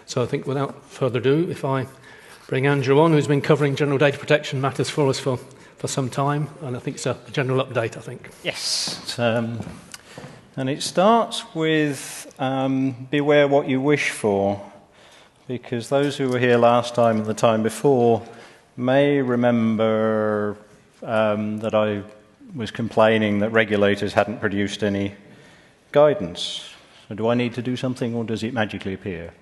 So I think without further ado, if I bring Andrew on, who's been covering general data protection matters for us for some time, and I think it's a general update, I think. Yes, and it starts with beware what you wish for, because those who were here last time and the time before may remember that I was complaining that regulators hadn't produced any guidance. So do I need to do something, or does it magically appear?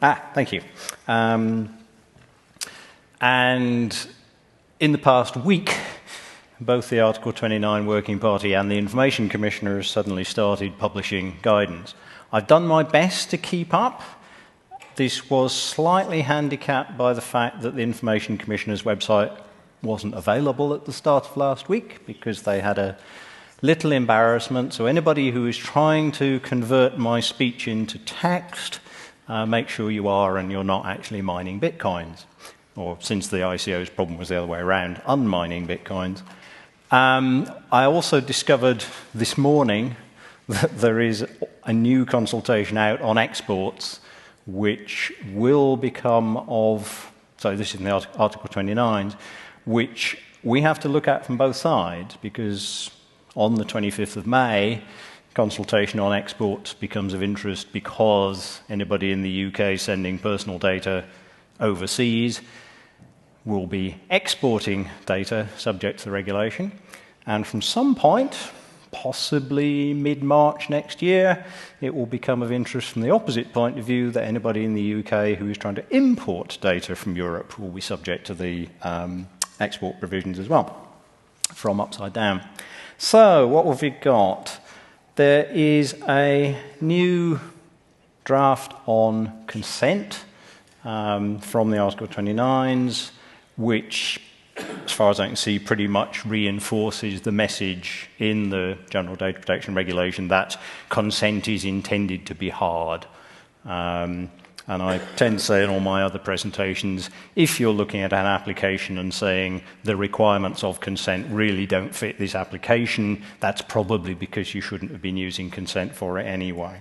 Thank you. And in the past week, both the Article 29 Working Party and the Information Commissioner have suddenly started publishing guidance. I've done my best to keep up. This was slightly handicapped by the fact that the Information Commissioner's website wasn't available at the start of last week because they had a little embarrassment. So anybody who is trying to convert my speech into text, make sure you are and you're not actually mining bitcoins. Or since the ICO's problem was the other way around, unmining bitcoins. I also discovered this morning that there is a new consultation out on exports which will become of, so this is in the Article 29, which we have to look at from both sides, because on the 25th of May, consultation on exports becomes of interest because anybody in the UK sending personal data overseas will be exporting data subject to the regulation. And from some point, possibly mid-March next year, it will become of interest from the opposite point of view that anybody in the UK who is trying to import data from Europe will be subject to the export provisions as well, from upside down. So, what have we got? There is a new draft on consent from the Article 29s, which, as far as I can see, pretty much reinforces the message in the General Data Protection Regulation that consent is intended to be hard. And I tend to say in all my other presentations, if you're looking at an application and saying the requirements of consent really don't fit this application, that's probably because you shouldn't have been using consent for it anyway.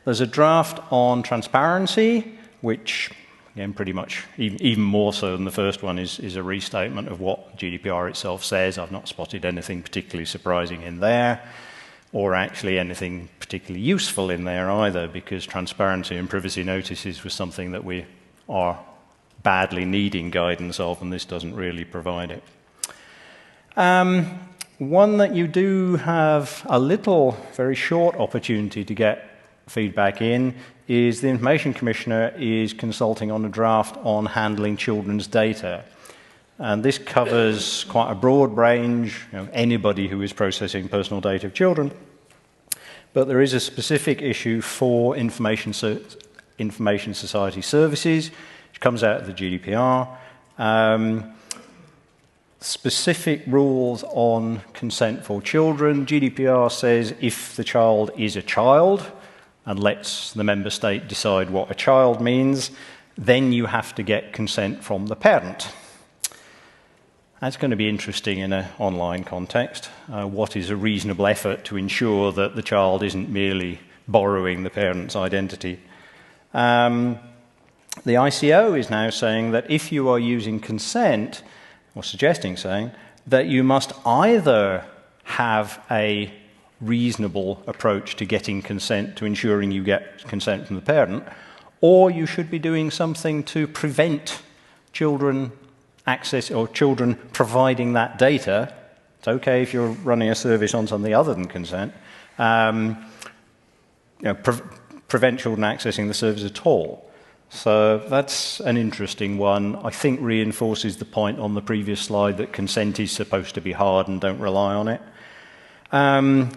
There's a draft on transparency, which, again, pretty much, even more so than the first one, is a restatement of what GDPR itself says. I've not spotted anything particularly surprising in there, or actually anything particularly useful in there either, because transparency and privacy notices was something that we are badly needing guidance of, and this doesn't really provide it. One that you do have a little, very short opportunity to get feedback in is the Information Commissioner is consulting on a draft on handling children's data. And this covers quite a broad range, anybody who is processing personal data of children. But there is a specific issue for information society services, which comes out of the GDPR. Specific rules on consent for children. GDPR says if the child is a child, and lets the member state decide what a child means, then you have to get consent from the parent. That's going to be interesting in an online context. What is a reasonable effort to ensure that the child isn't merely borrowing the parent's identity? The ICO is now saying that if you are using consent, or suggesting saying, that you must either have a reasonable approach to getting consent, to ensuring you get consent from the parent, or you should be doing something to prevent children access or children providing that data. It's okay if you're running a service on something other than consent. Prevent children accessing the service at all. So that's an interesting one. I think reinforces the point on the previous slide that consent is supposed to be hard and don't rely on it.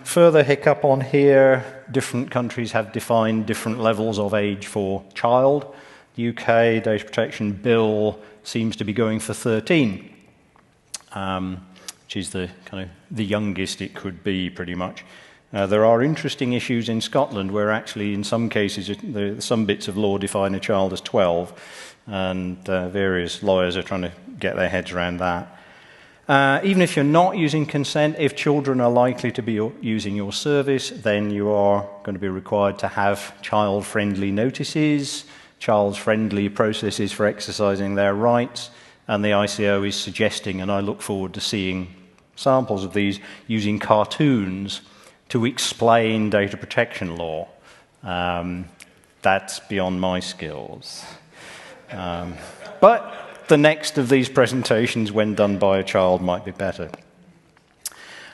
Further hiccup on here, different countries have defined different levels of age for child. The UK Data Protection Bill seems to be going for 13, which is the kind of the youngest it could be, pretty much. There are interesting issues in Scotland where actually in some cases some bits of law define a child as 12, and various lawyers are trying to get their heads around that. Even if you're not using consent, if children are likely to be using your service, then you are going to be required to have child-friendly notices, child-friendly processes for exercising their rights, and the ICO is suggesting, and I look forward to seeing samples of these, using cartoons to explain data protection law. That's beyond my skills. But the next of these presentations, when done by a child, might be better.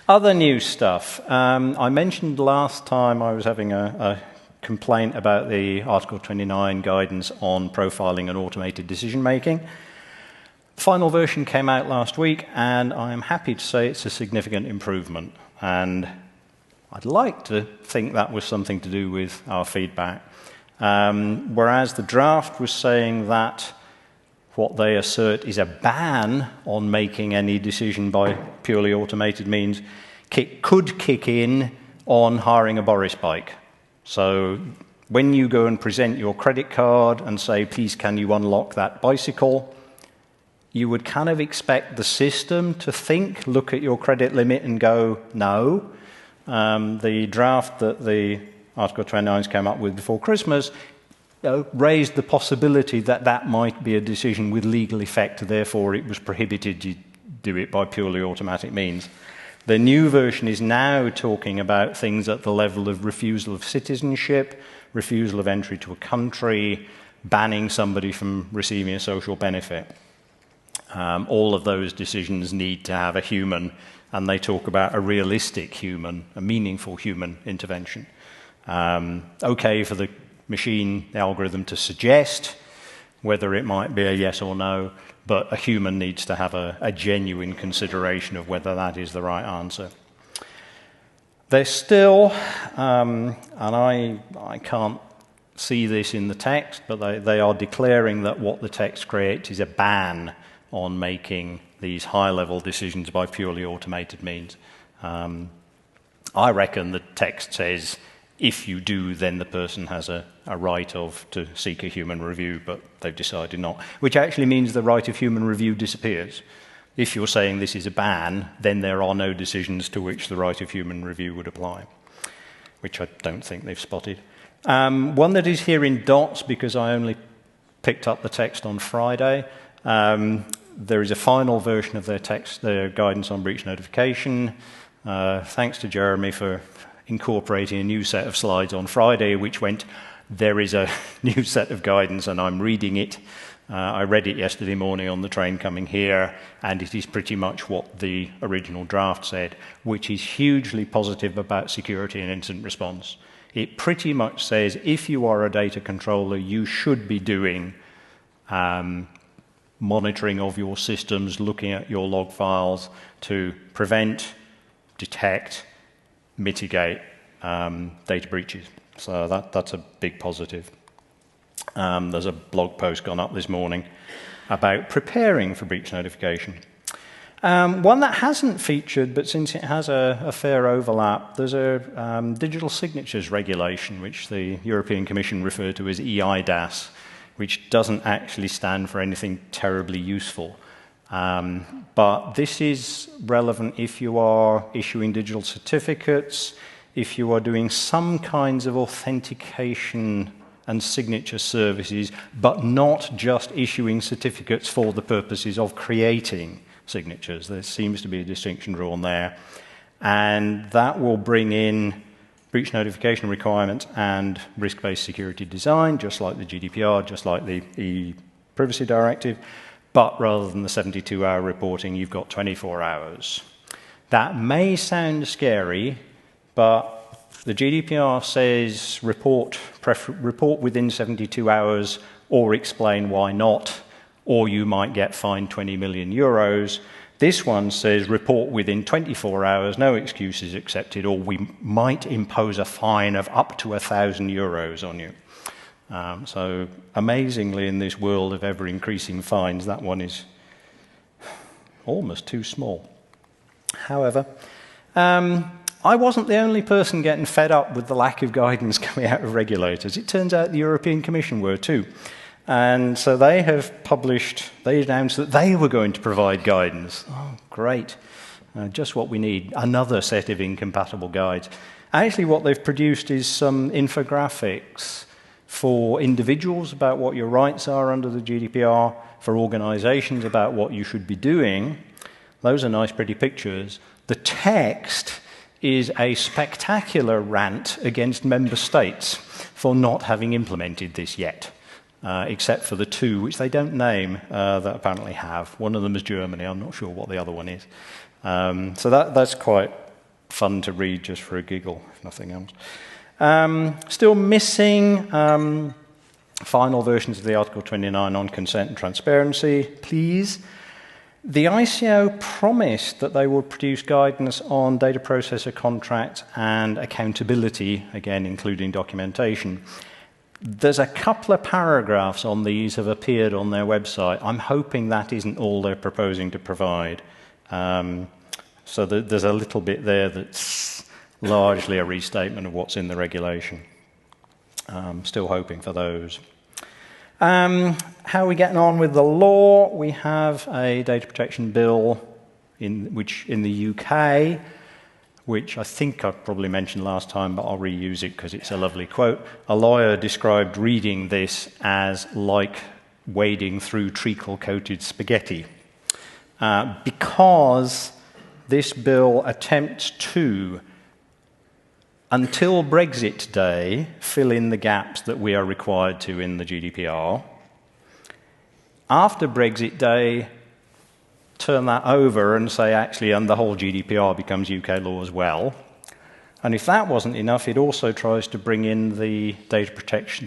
Other new stuff. I mentioned last time I was having a complaint about the Article 29 guidance on profiling and automated decision-making. The final version came out last week, and I am happy to say it's a significant improvement. And I'd like to think that was something to do with our feedback. Whereas the draft was saying that what they assert is a ban on making any decision by purely automated means, could kick in on hiring a Boris bike. So when you go and present your credit card and say, please can you unlock that bicycle, you would kind of expect the system to think, look at your credit limit and go, no. The draft that the Article 29s came up with before Christmas raised the possibility that that might be a decision with legal effect, therefore it was prohibited to do it by purely automatic means. The new version is now talking about things at the level of refusal of citizenship, refusal of entry to a country, banning somebody from receiving a social benefit. All of those decisions need to have a human, and they talk about a realistic human, a meaningful human intervention. Okay for the machine, the algorithm, to suggest whether it might be a yes or no, but a human needs to have a genuine consideration of whether that is the right answer. There's still, and I can't see this in the text, but they are declaring that what the text creates is a ban on making these high-level decisions by purely automated means. I reckon the text says, if you do, then the person has a right to seek a human review, but they've decided not, which actually means the right of human review disappears. If you're saying this is a ban, then there are no decisions to which the right of human review would apply, which I don't think they've spotted. One that is here in dots, because I only picked up the text on Friday, there is a final version of their guidance on breach notification. Thanks to Jeremy for incorporating a new set of slides on Friday, which went, there is a new set of guidance, and I'm reading it. I read it yesterday morning on the train coming here, and it is pretty much what the original draft said, which is hugely positive about security and incident response. It pretty much says, if you are a data controller, you should be doing monitoring of your systems, looking at your log files to prevent, detect, mitigate data breaches. So that's a big positive. There's a blog post gone up this morning about preparing for breach notification. One that hasn't featured, but since it has a fair overlap, there's a digital signatures regulation, which the European Commission referred to as EIDAS, which doesn't actually stand for anything terribly useful. But this is relevant if you are issuing digital certificates, if you are doing some kinds of authentication and signature services, but not just issuing certificates for the purposes of creating signatures. There seems to be a distinction drawn there. And that will bring in breach notification requirements and risk-based security design, just like the GDPR, just like the e-privacy directive. But rather than the 72-hour reporting, you've got 24 hours. That may sound scary, but the GDPR says report within 72 hours or explain why not, or you might get fined 20 million euros. This one says report within 24 hours, no excuses accepted, or we might impose a fine of up to 1,000 euros on you. So amazingly, in this world of ever-increasing fines, that one is almost too small. However, I wasn't the only person getting fed up with the lack of guidance coming out of regulators. It turns out the European Commission were too. And so they announced that they were going to provide guidance. Oh, great. Just what we need, another set of incompatible guides. Actually, what they've produced is some infographics for individuals about what your rights are under the GDPR, for organizations about what you should be doing. Those are nice, pretty pictures. The text is a spectacular rant against member states for not having implemented this yet. Except for the two, which they don't name, that apparently have. One of them is Germany. I'm not sure what the other one is. So that's quite fun to read just for a giggle, if nothing else. Still missing final versions of the Article 29 on consent and transparency, please. The ICO promised that they would produce guidance on data processor contracts and accountability, again, including documentation. There's a couple of paragraphs on these have appeared on their website. I'm hoping that isn't all they're proposing to provide. So there's a little bit there that's largely a restatement of what's in the regulation. Still hoping for those. How are we getting on with the law? We have a data protection bill in the UK, which I think I probably mentioned last time, but I'll reuse it because it's a lovely quote. A lawyer described reading this as like wading through treacle-coated spaghetti, because this bill attempts to, until Brexit Day, fill in the gaps that we are required to in the GDPR. After Brexit Day, turn that over and say, actually, and the whole GDPR becomes UK law as well. And if that wasn't enough, it also tries to bring in the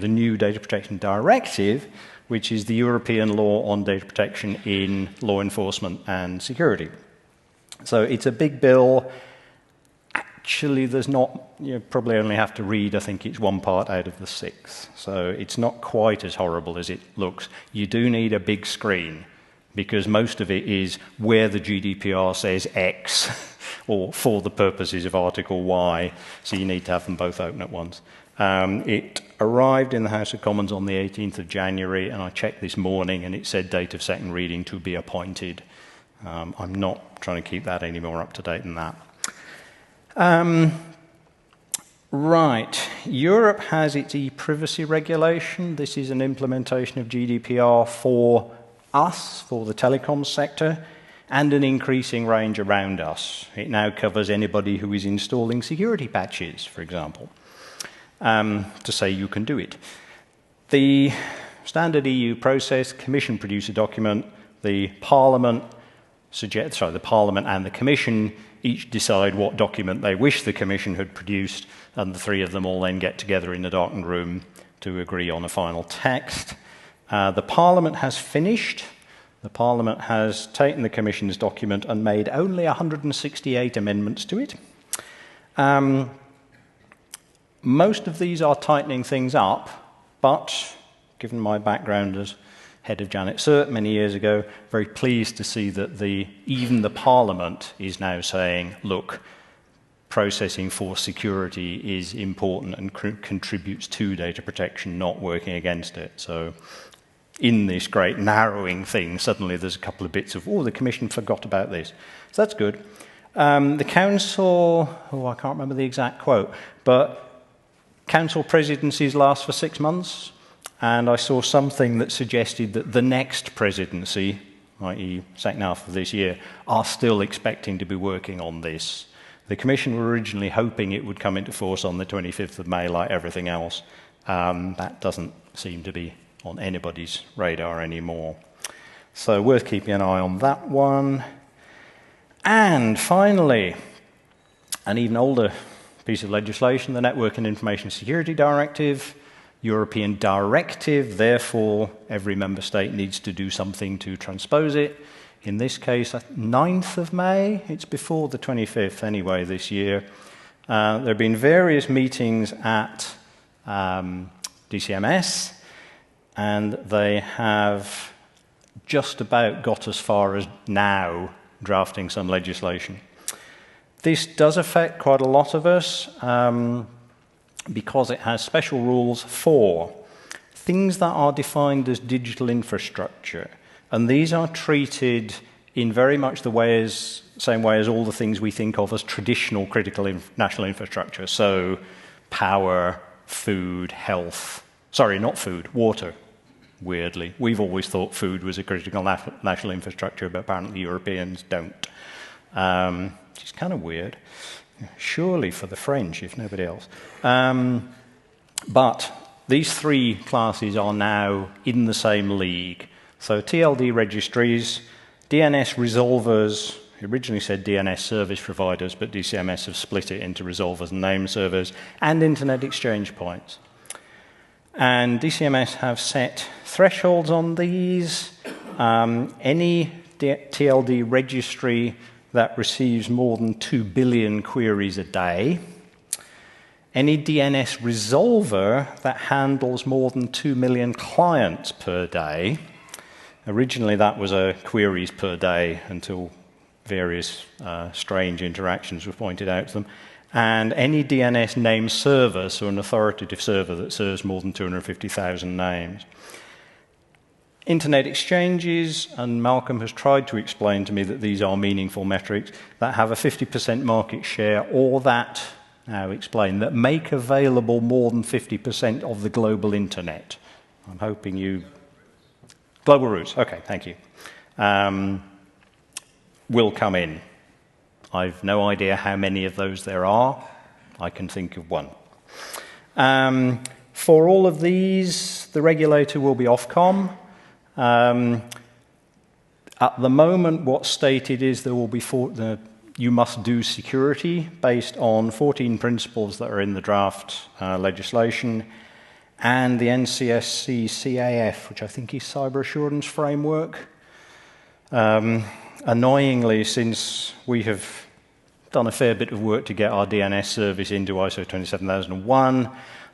new Data Protection Directive, which is the European law on data protection in law enforcement and security. So it's a big bill. Actually, there's not, you probably only have to read, I think it's one part out of the 6. So it's not quite as horrible as it looks. You do need a big screen, because most of it is where the GDPR says X, or for the purposes of Article Y, so you need to have them both open at once. It arrived in the House of Commons on the 18th of January, and I checked this morning, and it said date of second reading to be appointed. I'm not trying to keep that any more up to date than that. Right, Europe has its e-privacy regulation. This is an implementation of GDPR for us, for the telecoms sector, and an increasing range around us. It now covers anybody who is installing security patches, for example, to say you can do it. The standard EU process, Commission produce a document, the Parliament and the Commission each decide what document they wish the Commission had produced, and the three of them all then get together in the darkened room to agree on a final text. The Parliament has finished. The Parliament has taken the Commission's document and made only 168 amendments to it. Most of these are tightening things up, but given my background as head of Janet Cert many years ago, very pleased to see that even the Parliament is now saying, look, processing for security is important and contributes to data protection, not working against it. So in this great narrowing thing, suddenly there's a couple of bits of, oh, the Commission forgot about this. So that's good. The Council, I can't remember the exact quote, but Council presidencies last for 6 months. And I saw something that suggested that the next presidency, i.e. second half of this year, are still expecting to be working on this. The Commission were originally hoping it would come into force on the 25th of May like everything else. That doesn't seem to be on anybody's radar anymore. So worth keeping an eye on that one. And finally, an even older piece of legislation, the Network and Information Security Directive. European directive, therefore every member state needs to do something to transpose it. In this case, 9th of May, it's before the 25th anyway this year. There have been various meetings at DCMS, and they have just about got as far as now drafting some legislation. This does affect quite a lot of us, because it has special rules for things that are defined as digital infrastructure. And these are treated in very much the same way as all the things we think of as traditional critical national infrastructure. So power, food, health. Sorry, not food, water, weirdly. We've always thought food was a critical national infrastructure, but apparently Europeans don't. Which is kind of weird. Surely for the French, if nobody else. But these three classes are now in the same league. So TLD registries, DNS resolvers, originally said DNS service providers, but DCMS have split it into resolvers and name servers, and internet exchange points. And DCMS have set thresholds on these. Any TLD registry that receives more than 2 billion queries a day, any DNS resolver that handles more than 2 million clients per day. Originally that was queries per day until various strange interactions were pointed out to them. And any DNS name server, so an authoritative server that serves more than 250,000 names. Internet exchanges, and Malcolm has tried to explain to me that these are meaningful metrics, that have a 50% market share, or that, now explain, that make available more than 50% of the global internet. I'm hoping you... Global routes, okay, thank you. Will come in. I've no idea how many of those there are. I can think of one. For all of these, the regulator will be Ofcom. At the moment, what's stated is there will be you must do security based on 14 principles that are in the draft legislation, and the NCSC CAF, which I think is Cyber Assurance Framework. Annoyingly, since we have done a fair bit of work to get our DNS service into ISO 27001,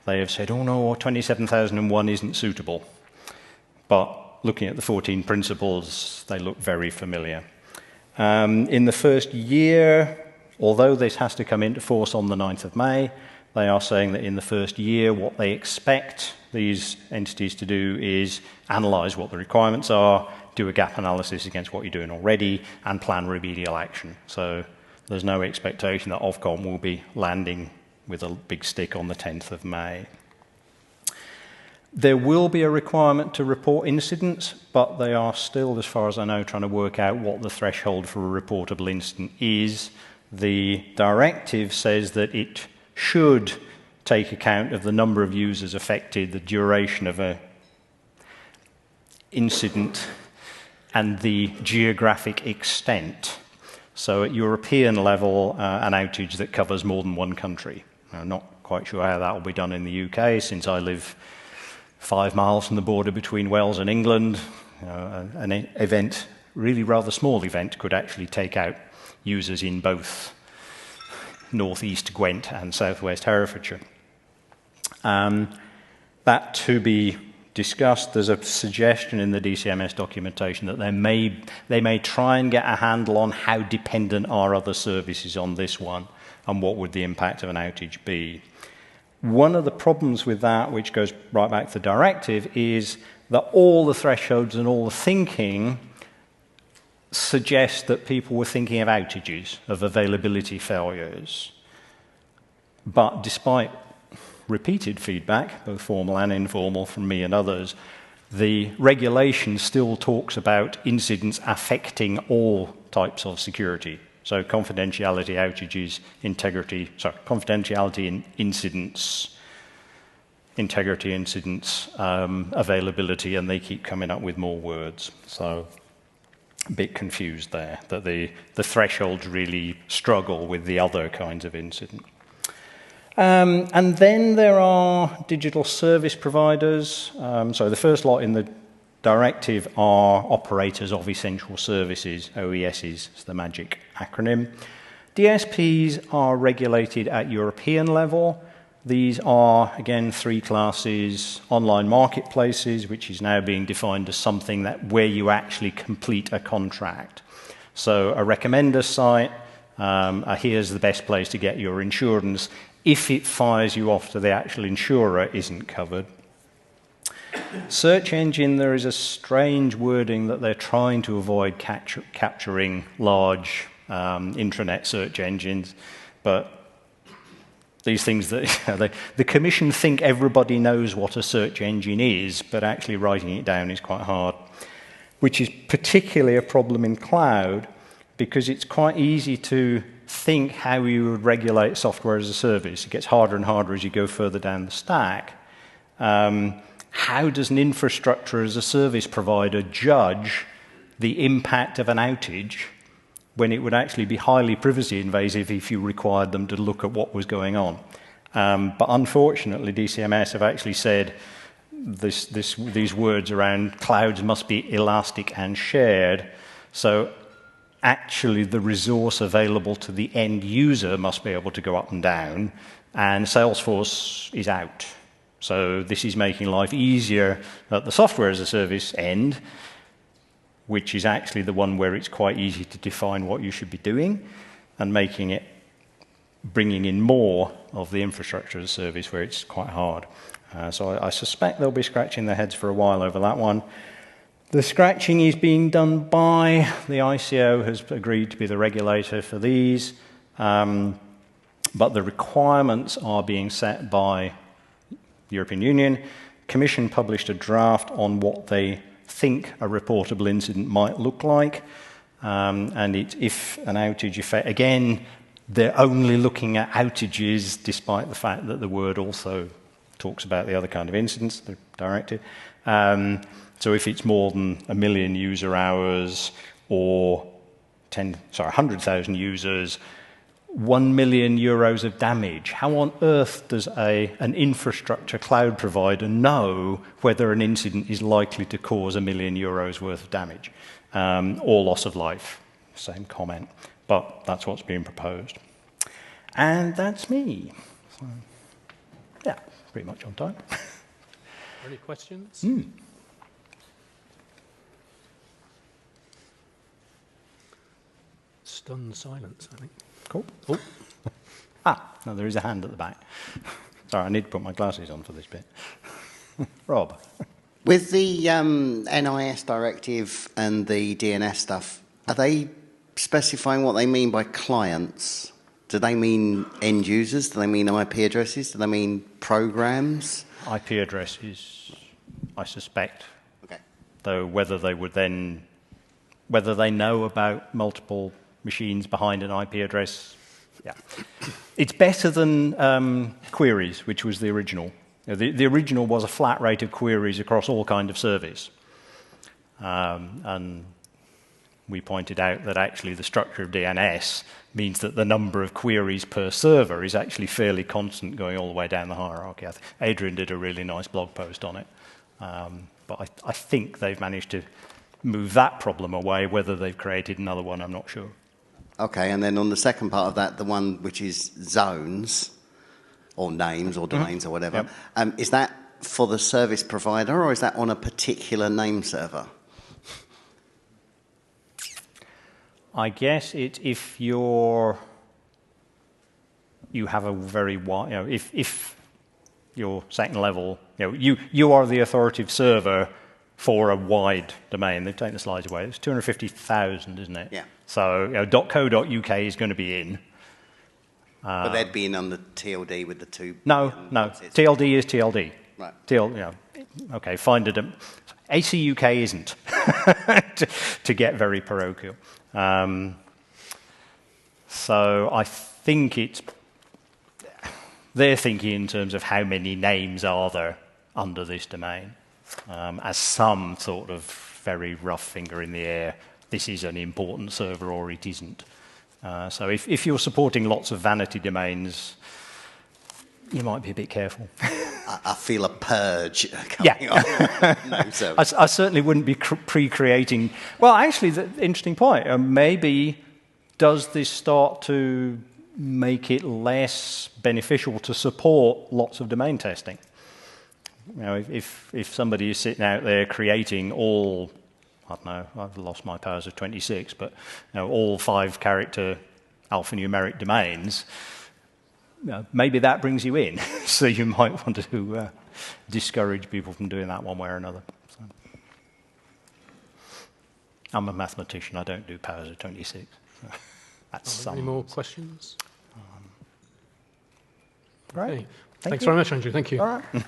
they have said, oh no, 27001 isn't suitable. But looking at the 14 principles, they look very familiar. In the first year, although this has to come into force on the 9th of May, they are saying that in the first year, what they expect these entities to do is analyse what the requirements are, do a gap analysis against what you're doing already, and plan remedial action. So there's no expectation that Ofcom will be landing with a big stick on the 10th of May. There will be a requirement to report incidents, but they are still, as far as I know, trying to work out what the threshold for a reportable incident is. The directive says that it should take account of the number of users affected, the duration of an incident, and the geographic extent. So at European level, an outage that covers more than one country. I'm not quite sure how that will be done in the UK, since I live 5 miles from the border between Wales and England. An event, really rather small event, could actually take out users in both northeast Gwent and southwest Herefordshire. That to be discussed. There's a suggestion in the DCMS documentation that they may try and get a handle on how dependent are other services on this one, and what would the impact of an outage be. One of the problems with that, which goes right back to the directive, is that all the thresholds and all the thinking suggest that people were thinking of outages, of availability failures. But despite repeated feedback, both formal and informal, from me and others, the regulation still talks about incidents affecting all types of security. So confidentiality, outages, confidentiality in incidents, integrity incidents, availability, and they keep coming up with more words. So a bit confused there, that the thresholds really struggle with the other kinds of incident. And then there are digital service providers. So the first lot in the directive are operators of essential services, OESs is the magic acronym. DSPs are regulated at European level. These are, again, 3 classes: online marketplaces, which is now being defined as something where you actually complete a contract. So a recommender site, here's the best place to get your insurance. If it fires you off to the actual insurer, isn't covered. Search engine, there is a strange wording that they're trying to avoid capturing large intranet search engines, but these things that the Commission think everybody knows what a search engine is, but actually writing it down is quite hard, which is particularly a problem in cloud because it's quite easy to think how you would regulate software as a service. It gets harder and harder as you go further down the stack. How does an infrastructure as a service provider judge the impact of an outage when it would actually be highly privacy invasive if you required them to look at what was going on? But unfortunately, DCMS have actually said these words around clouds must be elastic and shared. So actually the resource available to the end user must be able to go up and down, and Salesforce is out. So this is making life easier at the software as a service end, which is actually the one where it's quite easy to define what you should be doing, and bringing in more of the infrastructure as a service where it's quite hard. So I suspect they'll be scratching their heads for a while over that one. The scratching is being done by the ICO has agreed to be the regulator for these, but the requirements are being set by the European Union. Commission published a draft on what they think a reportable incident might look like, and if an outage effect, again, they're only looking at outages despite the fact that the word also talks about the other kind of incidents, the directive. So if it's more than 1 million user hours or 100,000 users, 1 million euros of damage. How on earth does an infrastructure cloud provider know whether an incident is likely to cause 1 million euros worth of damage or loss of life? Same comment, but that's what's being proposed. And that's me. So, yeah, pretty much on time. Any questions? Stunned silence, I think. Cool. Oh. No, there is a hand at the back. Sorry, I need to put my glasses on for this bit. Rob. With the NIS directive and the DNS stuff, are they specifying what they mean by clients? Do they mean end users? Do they mean IP addresses? Do they mean programs? IP addresses, I suspect. Okay. Though whether they know about multiple machines behind an IP address, yeah. It's better than queries, which was the original. The original was a flat rate of queries across all kinds of service. And we pointed out that actually the structure of DNS means that the number of queries per server is actually fairly constant going all the way down the hierarchy. Adrian did a really nice blog post on it. But I think they've managed to move that problem away. Whether they've created another one, I'm not sure. Okay, and then on the second part of that, the one which is zones, or names, or domains, or whatever, Yep. Is that for the service provider, or is that on a particular name server? I guess if you have a very wide, if your second level, you are the authoritative server for a wide domain. They've taken the slides away. It's 250,000, isn't it? Yeah. So .co.uk is going to be in. But they'd be in on the TLD with the two. No. TLD is TLD. Right. Okay, find it. ACUK isn't, to get very parochial. So I think they're thinking in terms of how many names are there under this domain, as some sort of very rough finger in the air. This is an important server or it isn't. So if you're supporting lots of vanity domains, you might be a bit careful. I feel a purge coming on. No, I certainly wouldn't be pre-creating. Well, actually, the interesting point. Maybe does this start to make it less beneficial to support lots of domain testing? If somebody is sitting out there creating all, I don't know, I've lost my powers of 26, but all 5-character alphanumeric domains, maybe that brings you in. So you might want to discourage people from doing that one way or another. So. I'm a mathematician. I don't do powers of 26. So that's Any more questions? Great. Okay. Thanks very much, Andrew. Thank you. All right.